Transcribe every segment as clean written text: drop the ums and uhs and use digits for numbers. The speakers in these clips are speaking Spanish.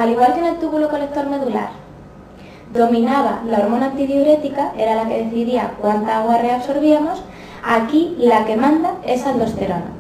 Al igual que en el túbulo colector medular, dominaba la hormona antidiurética, era la que decidía cuánta agua reabsorbíamos, aquí la que manda es aldosterona.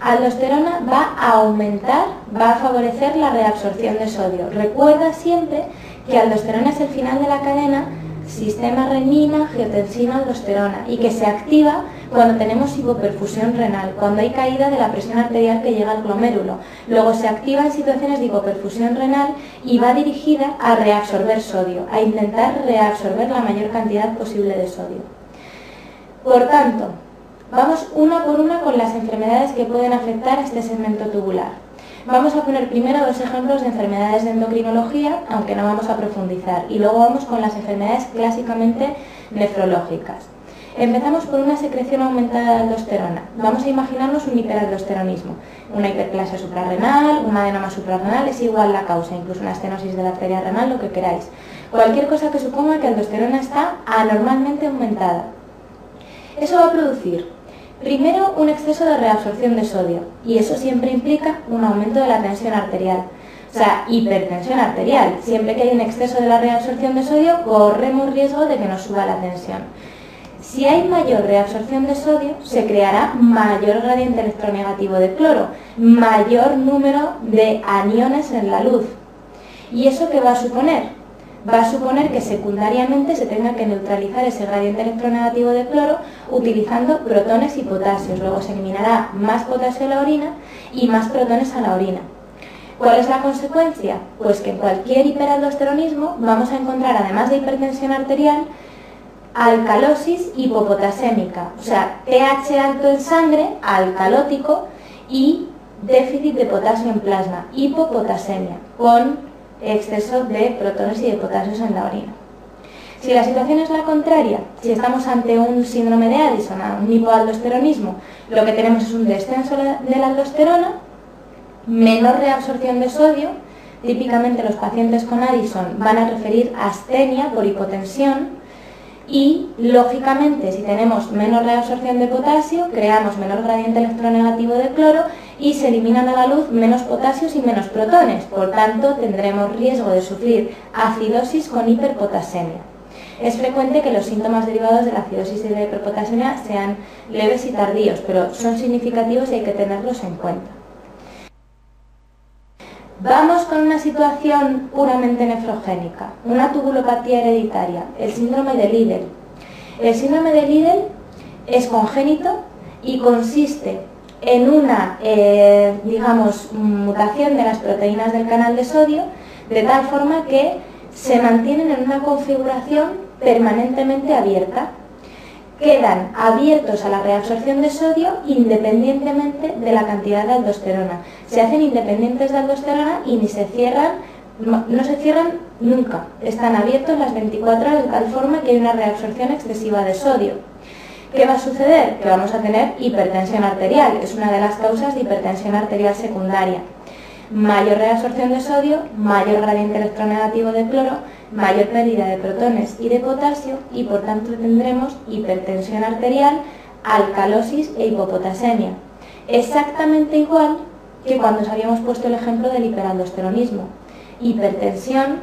Aldosterona va a aumentar, va a favorecer la reabsorción de sodio. Recuerda siempre que aldosterona es el final de la cadena sistema renina, angiotensina, aldosterona y que se activa cuando tenemos hipoperfusión renal, cuando hay caída de la presión arterial que llega al glomérulo. Luego se activa en situaciones de hipoperfusión renal y va dirigida a reabsorber sodio, a intentar reabsorber la mayor cantidad posible de sodio. Por tanto, vamos una por una con las enfermedades que pueden afectar a este segmento tubular. Vamos a poner primero dos ejemplos de enfermedades de endocrinología, aunque no vamos a profundizar, y luego vamos con las enfermedades clásicamente nefrológicas. Empezamos por una secreción aumentada de aldosterona. Vamos a imaginarnos un hiperaldosteronismo. Una hiperplasia suprarrenal, un adenoma suprarrenal, es igual la causa, incluso una estenosis de la arteria renal, lo que queráis. Cualquier cosa que suponga que la aldosterona está anormalmente aumentada. Eso va a producir primero un exceso de reabsorción de sodio, y eso siempre implica un aumento de la tensión arterial. O sea, hipertensión arterial. Siempre que hay un exceso de la reabsorción de sodio, corremos riesgo de que nos suba la tensión. Si hay mayor reabsorción de sodio, se creará mayor gradiente electronegativo de cloro, mayor número de aniones en la luz. ¿Y eso qué va a suponer? Va a suponer que secundariamente se tenga que neutralizar ese gradiente electronegativo de cloro utilizando protones y potasios. Luego se eliminará más potasio a la orina y más protones a la orina. ¿Cuál es la consecuencia? Pues que en cualquier hiperaldosteronismo vamos a encontrar, además de hipertensión arterial, alcalosis hipopotasémica, o sea, pH alto en sangre, alcalótico, y déficit de potasio en plasma, hipopotasemia, con exceso de protones y de potasios en la orina. Si la situación es la contraria, si estamos ante un síndrome de Addison, un hipoaldosteronismo, lo que tenemos es un descenso de la aldosterona, menor reabsorción de sodio. Típicamente los pacientes con Addison van a referir astenia por hipotensión y, lógicamente, si tenemos menor reabsorción de potasio, creamos menor gradiente electronegativo de cloro y se eliminan a la luz menos potasios y menos protones. Por tanto, tendremos riesgo de sufrir acidosis con hiperpotasemia. Es frecuente que los síntomas derivados de la acidosis y de la hiperpotasemia sean leves y tardíos, pero son significativos y hay que tenerlos en cuenta. Vamos con una situación puramente nefrogénica, una tubulopatía hereditaria, el síndrome de Liddle. El síndrome de Liddle es congénito y consiste en una, mutación de las proteínas del canal de sodio, de tal forma que se mantienen en una configuración permanentemente abierta. Quedan abiertos a la reabsorción de sodio independientemente de la cantidad de aldosterona. Se hacen independientes de aldosterona y no se cierran nunca. Están abiertos las 24 horas de tal forma que hay una reabsorción excesiva de sodio. ¿Qué va a suceder? Que vamos a tener hipertensión arterial. Es una de las causas de hipertensión arterial secundaria. Mayor reabsorción de sodio, mayor gradiente electronegativo de cloro, mayor pérdida de protones y de potasio y por tanto tendremos hipertensión arterial, alcalosis e hipopotasemia. Exactamente igual que cuando os habíamos puesto el ejemplo del hiperaldosteronismo. Hipertensión,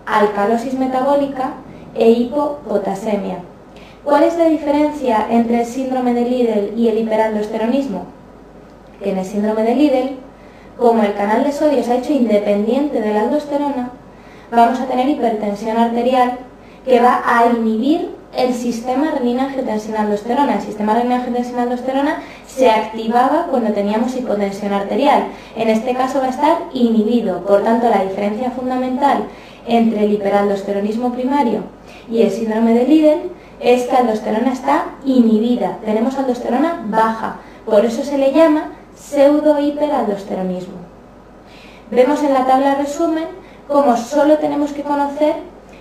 alcalosis metabólica e hipopotasemia. ¿Cuál es la diferencia entre el síndrome de Liddle y el hiperaldosteronismo? Que en el síndrome de Liddle, como el canal de sodio se ha hecho independiente de la aldosterona, vamos a tener hipertensión arterial que va a inhibir el sistema renina-angiotensina-aldosterona. El sistema renina-angiotensina-aldosterona se activaba cuando teníamos hipotensión arterial. En este caso va a estar inhibido. Por tanto, la diferencia fundamental entre el hiperaldosteronismo primario y el síndrome de Liddle es que la aldosterona está inhibida. Tenemos aldosterona baja. Por eso se le llama pseudo-hiperaldosteronismo. Vemos en la tabla resumen cómo solo tenemos que conocer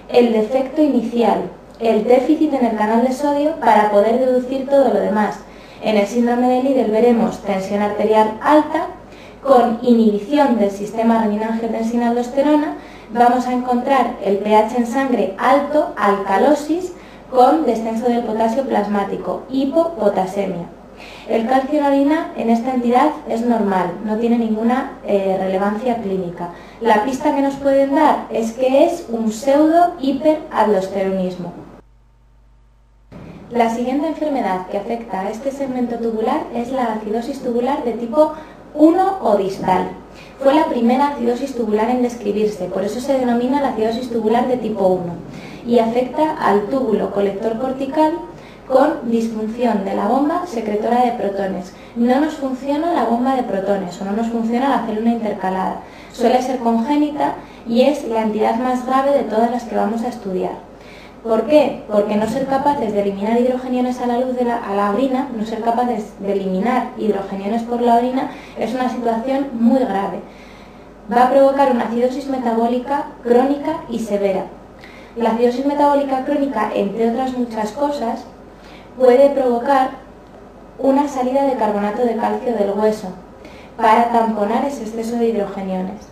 el defecto inicial, el déficit en el canal de sodio, para poder deducir todo lo demás. En el síndrome de Liddle veremos tensión arterial alta con inhibición del sistema renina-angiotensina-aldosterona. Vamos a encontrar el pH en sangre alto, alcalosis, con descenso del potasio plasmático, hipopotasemia. El calcio en orina en esta entidad es normal, no tiene ninguna relevancia clínica. La pista que nos pueden dar es que es un pseudo hiperaldosteronismo. La siguiente enfermedad que afecta a este segmento tubular es la acidosis tubular de tipo 1 o distal. Fue la primera acidosis tubular en describirse, por eso se denomina la acidosis tubular de tipo 1 y afecta al túbulo colector cortical con disfunción de la bomba secretora de protones. No nos funciona la bomba de protones o no nos funciona la célula intercalada. Suele ser congénita y es la entidad más grave de todas las que vamos a estudiar. ¿Por qué? Porque no ser capaces de eliminar hidrogeniones a la orina, no ser capaces de eliminar hidrogeniones por la orina es una situación muy grave. Va a provocar una acidosis metabólica crónica y severa. La acidosis metabólica crónica, entre otras muchas cosas, puede provocar una salida de carbonato de calcio del hueso para tamponar ese exceso de hidrogeniones.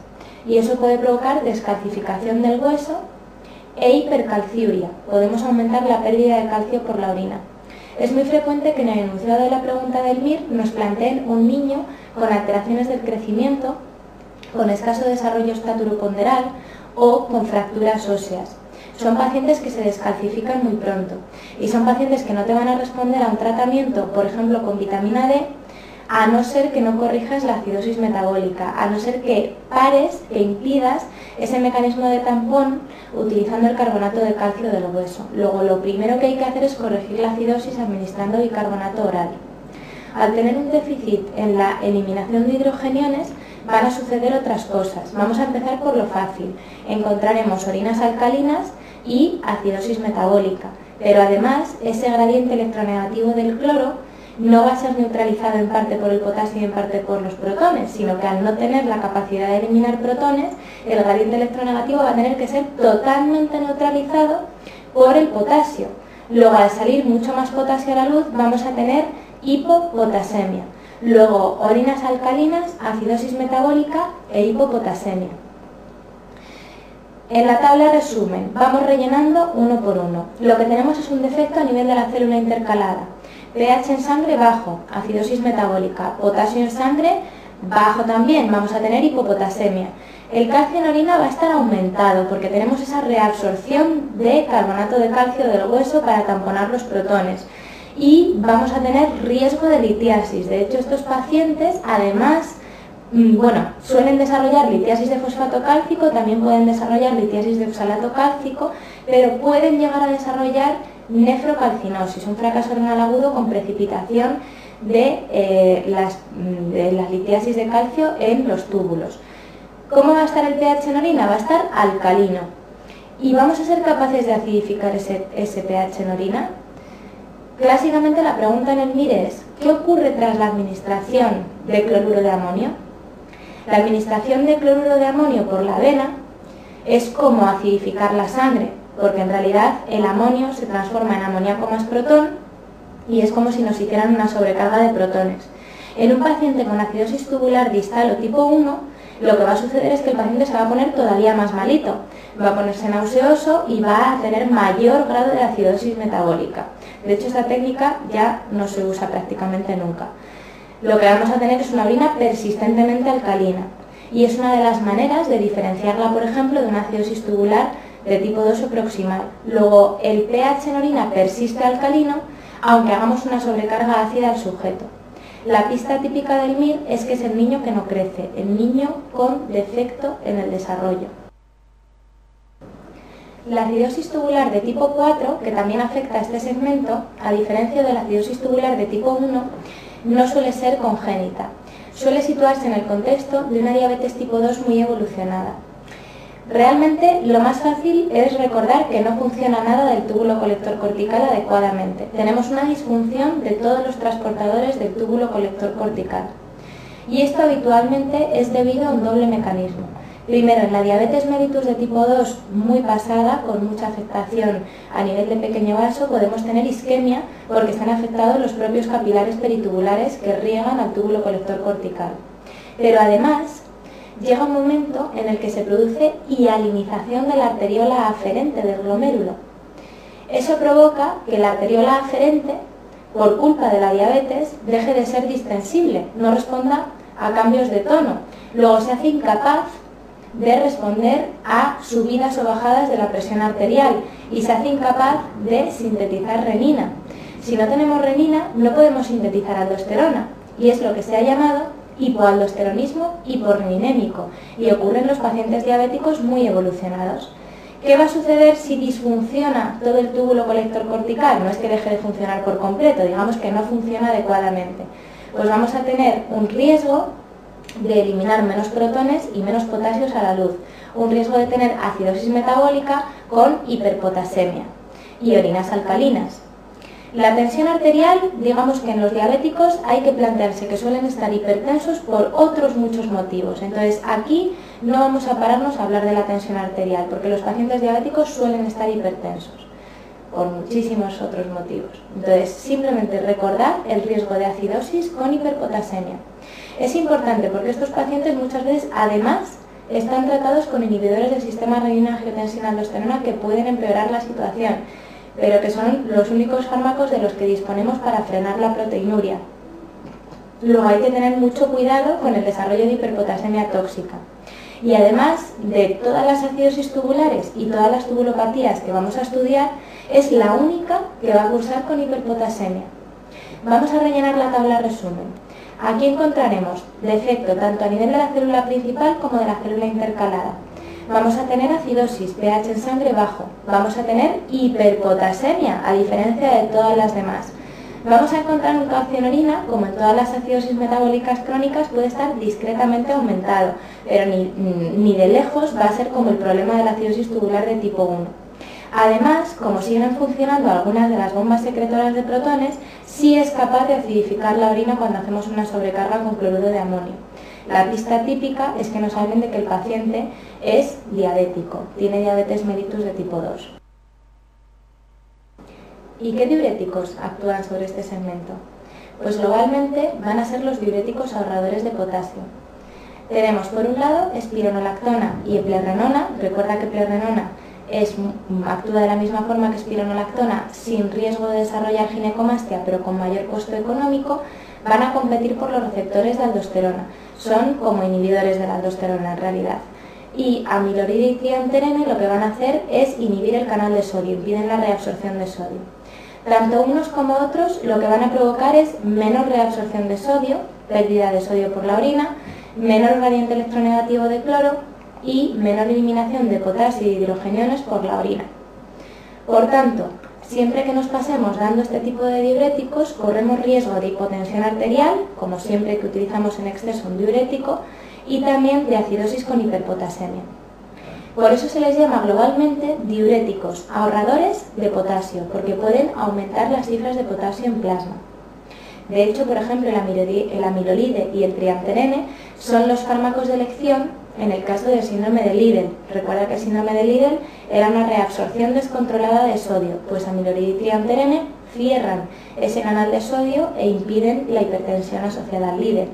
Y eso puede provocar descalcificación del hueso e hipercalciuria. Podemos aumentar la pérdida de calcio por la orina. Es muy frecuente que en el enunciado de la pregunta del MIR nos planteen un niño con alteraciones del crecimiento, con escaso desarrollo estaturoponderal o con fracturas óseas. Son pacientes que se descalcifican muy pronto y son pacientes que no te van a responder a un tratamiento, por ejemplo con vitamina D, a no ser que no corrijas la acidosis metabólica, a no ser que pares, que impidas ese mecanismo de tampón utilizando el carbonato de calcio del hueso. Luego, lo primero que hay que hacer es corregir la acidosis administrando bicarbonato oral. Al tener un déficit en la eliminación de hidrogeniones, van a suceder otras cosas. Vamos a empezar por lo fácil. Encontraremos orinas alcalinas y acidosis metabólica, pero además ese gradiente electronegativo del cloro no va a ser neutralizado en parte por el potasio y en parte por los protones, sino que al no tener la capacidad de eliminar protones, el gradiente electronegativo va a tener que ser totalmente neutralizado por el potasio. Luego, al salir mucho más potasio a la luz, vamos a tener hipopotasemia. Luego, orinas alcalinas, acidosis metabólica e hipopotasemia. En la tabla resumen, vamos rellenando uno por uno. Lo que tenemos es un defecto a nivel de la célula intercalada. pH en sangre bajo, acidosis metabólica. Potasio en sangre bajo también, vamos a tener hipopotasemia. El calcio en orina va a estar aumentado porque tenemos esa reabsorción de carbonato de calcio del hueso para tamponar los protones. Y vamos a tener riesgo de litiasis. De hecho, estos pacientes, además, suelen desarrollar litiasis de fosfato cálcico, también pueden desarrollar litiasis de oxalato cálcico, pero pueden llegar a desarrollar nefrocalcinosis, un fracaso renal agudo con precipitación de las litiasis de calcio en los túbulos. ¿Cómo va a estar el pH en orina? Va a estar alcalino. ¿Y vamos a ser capaces de acidificar ese pH en orina? Clásicamente la pregunta en el MIR es, ¿qué ocurre tras la administración de cloruro de amonio? La administración de cloruro de amonio por la vena es como acidificar la sangre, porque en realidad el amonio se transforma en amoníaco más protón y es como si nos hicieran una sobrecarga de protones. En un paciente con acidosis tubular distal o tipo 1, lo que va a suceder es que el paciente se va a poner todavía más malito, va a ponerse nauseoso y va a tener mayor grado de acidosis metabólica. De hecho, esta técnica ya no se usa prácticamente nunca. Lo que vamos a tener es una orina persistentemente alcalina y es una de las maneras de diferenciarla, por ejemplo, de una acidosis tubular de tipo 2 o proximal. Luego, el pH en orina persiste alcalino, aunque hagamos una sobrecarga ácida al sujeto. La pista típica del MIR es que es el niño que no crece, el niño con defecto en el desarrollo. La acidosis tubular de tipo 4, que también afecta a este segmento, a diferencia de la acidosis tubular de tipo 1, no suele ser congénita. Suele situarse en el contexto de una diabetes tipo 2 muy evolucionada. Realmente lo más fácil es recordar que no funciona nada del túbulo colector cortical adecuadamente. Tenemos una disfunción de todos los transportadores del túbulo colector cortical. Y esto habitualmente es debido a un doble mecanismo. Primero, en la diabetes mellitus de tipo 2 muy pasada, con mucha afectación a nivel de pequeño vaso, podemos tener isquemia porque están afectados los propios capilares peritubulares que riegan al túbulo colector cortical. Pero además, llega un momento en el que se produce hialinización de la arteriola aferente del glomérulo. Eso provoca que la arteriola aferente por culpa de la diabetes, deje de ser distensible, no responda a cambios de tono. Luego se hace incapaz de responder a subidas o bajadas de la presión arterial y se hace incapaz de sintetizar renina. Si no tenemos renina, no podemos sintetizar aldosterona y es lo que se ha llamado hipoaldosteronismo hiporreninémico y ocurre en los pacientes diabéticos muy evolucionados. ¿Qué va a suceder si disfunciona todo el túbulo colector cortical? No es que deje de funcionar por completo, digamos que no funciona adecuadamente. Pues vamos a tener un riesgo de eliminar menos protones y menos potasios a la luz, un riesgo de tener acidosis metabólica con hiperpotasemia y orinas alcalinas. La tensión arterial, digamos que en los diabéticos hay que plantearse que suelen estar hipertensos por otros muchos motivos. Entonces aquí no vamos a pararnos a hablar de la tensión arterial, porque los pacientes diabéticos suelen estar hipertensos por muchísimos otros motivos. Entonces simplemente recordar el riesgo de acidosis con hiperpotasemia. Es importante porque estos pacientes muchas veces además están tratados con inhibidores del sistema renina-angiotensina-aldosterona que pueden empeorar la situación, pero que son los únicos fármacos de los que disponemos para frenar la proteinuria. Luego hay que tener mucho cuidado con el desarrollo de hiperpotasemia tóxica. Y además de todas las acidosis tubulares y todas las tubulopatías que vamos a estudiar, es la única que va a cursar con hiperpotasemia. Vamos a rellenar la tabla resumen. Aquí encontraremos defecto tanto a nivel de la célula principal como de la célula intercalada. Vamos a tener acidosis, pH en sangre bajo. Vamos a tener hiperpotasemia, a diferencia de todas las demás. Vamos a encontrar un calcio en orina, como en todas las acidosis metabólicas crónicas, puede estar discretamente aumentado, pero ni de lejos va a ser como el problema de la acidosis tubular de tipo 1. Además, como siguen funcionando algunas de las bombas secretoras de protones, sí es capaz de acidificar la orina cuando hacemos una sobrecarga con cloruro de amonio. La pista típica es que nos hablen de que el paciente es diabético, tiene diabetes mellitus de tipo 2. ¿Y qué diuréticos actúan sobre este segmento? Pues globalmente van a ser los diuréticos ahorradores de potasio. Tenemos por un lado espironolactona y eplerenona. Recuerda que eplerenona actúa de la misma forma que espironolactona sin riesgo de desarrollar ginecomastia pero con mayor costo económico. Van a competir por los receptores de aldosterona. Son como inhibidores de la aldosterona en realidad. Y amiloride y trianterene lo que van a hacer es inhibir el canal de sodio, impiden la reabsorción de sodio. Tanto unos como otros lo que van a provocar es menor reabsorción de sodio, pérdida de sodio por la orina, menor gradiente electronegativo de cloro y menor eliminación de potasio y hidrogeniones por la orina. Por tanto, siempre que nos pasemos dando este tipo de diuréticos, corremos riesgo de hipotensión arterial, como siempre que utilizamos en exceso un diurético, y también de acidosis con hiperpotasemia. Por eso se les llama globalmente diuréticos ahorradores de potasio, porque pueden aumentar las cifras de potasio en plasma. De hecho, por ejemplo, el amilolide y el trianterene son los fármacos de elección en el caso del síndrome de Lidl. Recuerda que el síndrome de Lidl era una reabsorción descontrolada de sodio, pues amilolide y trianterene cierran ese canal de sodio e impiden la hipertensión asociada al Lidl.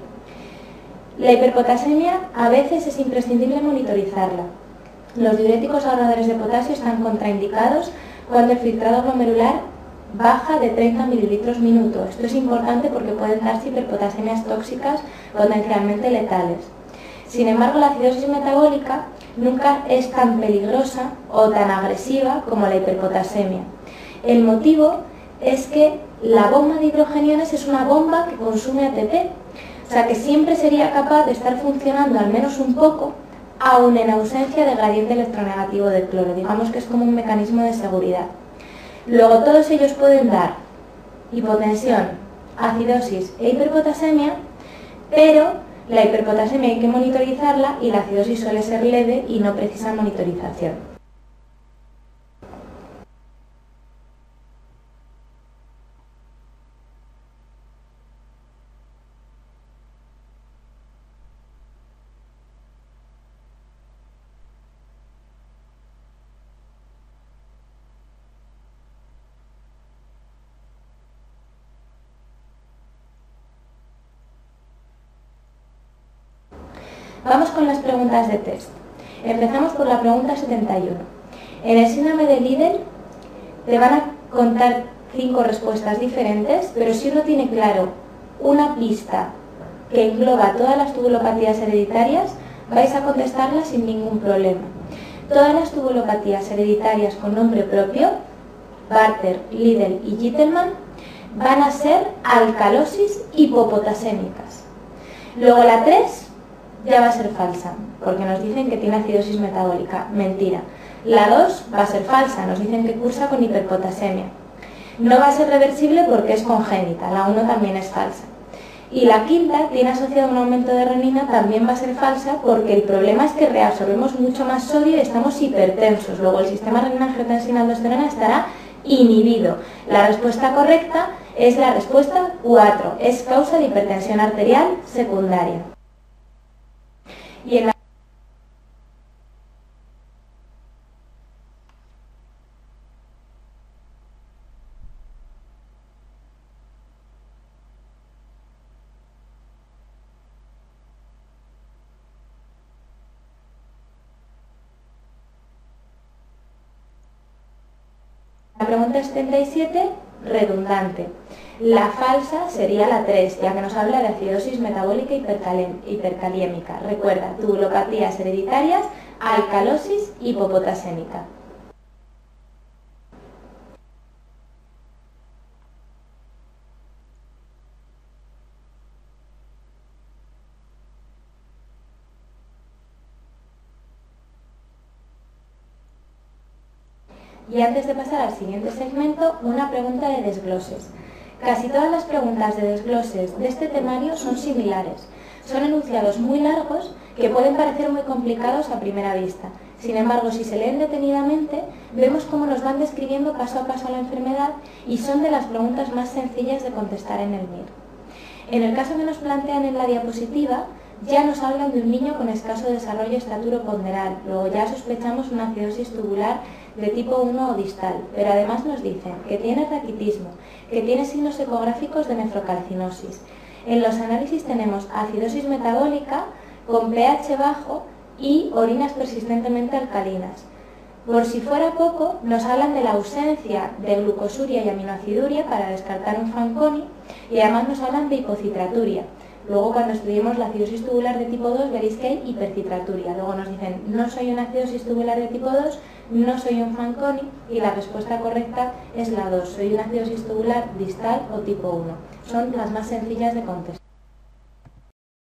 La hiperpotasemia a veces es imprescindible monitorizarla. Los diuréticos ahorradores de potasio están contraindicados cuando el filtrado glomerular baja de 30 mililitros minuto. Esto es importante porque pueden darse hiperpotasemias tóxicas potencialmente letales. Sin embargo, la acidosis metabólica nunca es tan peligrosa o tan agresiva como la hiperpotasemia. El motivo es que la bomba de hidrogeniones es una bomba que consume ATP, o sea que siempre sería capaz de estar funcionando al menos un poco, aun en ausencia de gradiente electronegativo de cloro. Digamos que es como un mecanismo de seguridad. Luego todos ellos pueden dar hipotensión, acidosis e hiperpotasemia, pero la hiperpotasemia hay que monitorizarla y la acidosis suele ser leve y no precisa monitorización. Vamos con las preguntas de test. Empezamos por la pregunta 71. En el síndrome de Lidl te van a contar 5 respuestas diferentes, pero si uno tiene claro una pista que engloba todas las tubulopatías hereditarias, vais a contestarla sin ningún problema. Todas las tubulopatías hereditarias con nombre propio, Barter, Liddell y Gitelman, van a ser alcalosis hipopotasémicas. Luego la 3 ya va a ser falsa, porque nos dicen que tiene acidosis metabólica. Mentira. La 2 va a ser falsa, nos dicen que cursa con hiperpotasemia. No va a ser reversible porque es congénita, la 1 también es falsa. Y la quinta tiene asociado un aumento de renina, también va a ser falsa porque el problema es que reabsorbemos mucho más sodio y estamos hipertensos. Luego el sistema renina-angiotensina-aldosterona estará inhibido. La respuesta correcta es la respuesta 4, es causa de hipertensión arterial secundaria. Y en la pregunta 77, redundante. La falsa sería la 3, ya que nos habla de acidosis metabólica hipercaliémica. Recuerda, tubulopatías hereditarias, alcalosis hipopotasémica. Y antes de pasar al siguiente segmento, una pregunta de desgloses. Casi todas las preguntas de desgloses de este temario son similares. Son enunciados muy largos que pueden parecer muy complicados a primera vista. Sin embargo, si se leen detenidamente, vemos cómo nos van describiendo paso a paso la enfermedad y son de las preguntas más sencillas de contestar en el MIR. En el caso que nos plantean en la diapositiva, ya nos hablan de un niño con escaso desarrollo estaturo-ponderal, luego ya sospechamos una acidosis tubular de tipo 1 o distal, pero además nos dicen que tiene raquitismo, que tiene signos ecográficos de nefrocalcinosis. En los análisis tenemos acidosis metabólica con pH bajo y orinas persistentemente alcalinas. Por si fuera poco, nos hablan de la ausencia de glucosuria y aminoaciduria para descartar un Fanconi y además nos hablan de hipocitraturia. Luego, cuando estudiemos la acidosis tubular de tipo 2, veréis que hay hipercitraturia. Luego nos dicen, no soy una acidosis tubular de tipo 2, no soy un Fanconi, y la respuesta correcta es la 2, soy una acidosis tubular distal o tipo 1. Son las más sencillas de contestar.